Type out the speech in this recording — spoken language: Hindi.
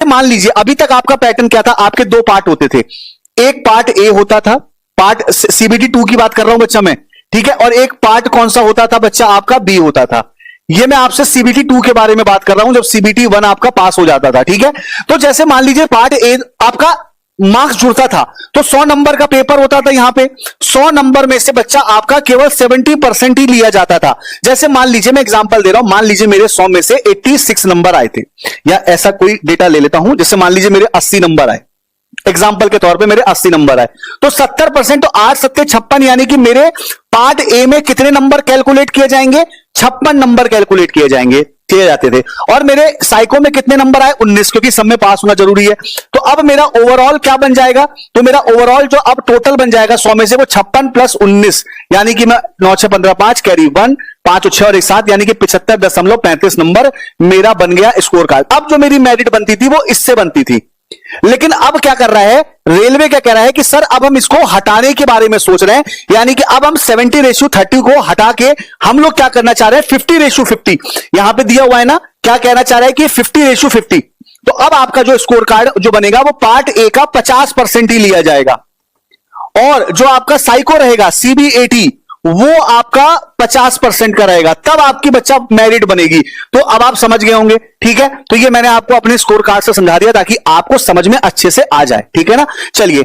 मान लीजिए अभी तक आपका पैटर्न क्या था, आपके दो पार्ट होते थे, एक पार्ट ए होता था, पार्ट सीबीटी 2 की बात कर रहा हूं बच्चा मैं, ठीक है, और एक पार्ट कौन सा होता था बच्चा, आपका बी होता था। ये मैं आपसे सीबीटी 2 के बारे में बात कर रहा हूं, जब सीबीटी 1 आपका पास हो जाता था, ठीक है। तो जैसे मान लीजिए पार्ट ए आपका मार्क्स जुड़ता था, तो 100 नंबर का पेपर होता था, यहां पे 100 नंबर में से बच्चा आपका केवल 70% ही लिया जाता था। जैसे मान लीजिए मैं एग्जांपल दे रहा हूं, मान लीजिए मेरे 100 में से 86 नंबर आए थे, या ऐसा कोई डेटा ले लेता हूं, जैसे मान लीजिए मेरे 80 नंबर आए, एग्जाम्पल के तौर पे मेरे 80 नंबर आए, तो 70%, तो 8 7 56, यानी कि मेरे पार्ट ए में कितने नंबर कैलकुलेट किए जाएंगे, 56 नंबर कैलकुलेट किए जाते थे। और मेरे साइको में कितने नंबर आए, 19, क्योंकि सब में पास होना जरूरी है। तो अब मेरा ओवरऑल क्या बन जाएगा, तो मेरा ओवरऑल जो अब टोटल बन जाएगा 100 में से, वो 56 प्लस 19, यानी कि मैं 9 6 15 5 कैरी 1 5 और 6 और 1 7, यानी कि 75.35 नंबर मेरा बन गया स्कोर कार्ड। अब जो मेरी मेरिट बनती थी वो इससे बनती थी, लेकिन अब क्या कर रहा है रेलवे, क्या कह रहा है कि सर अब हम इसको हटाने के बारे में सोच रहे हैं, यानी कि अब हम 70:30 को हटा के हम लोग क्या करना चाह रहे हैं, 50:50। यहां पे दिया हुआ है ना, क्या कहना चाह रहा है कि 50:50। तो अब आपका जो स्कोर कार्ड जो बनेगा वो पार्ट ए का 50% ही लिया जाएगा, और जो आपका साइको रहेगा CB80 वो आपका 50% का रहेगा, तब आपकी बच्चा मेरिट बनेगी। तो अब आप समझ गए होंगे, ठीक है। तो ये मैंने आपको अपने स्कोर कार्ड से समझा दिया ताकि आपको समझ में अच्छे से आ जाए, ठीक है ना। चलिए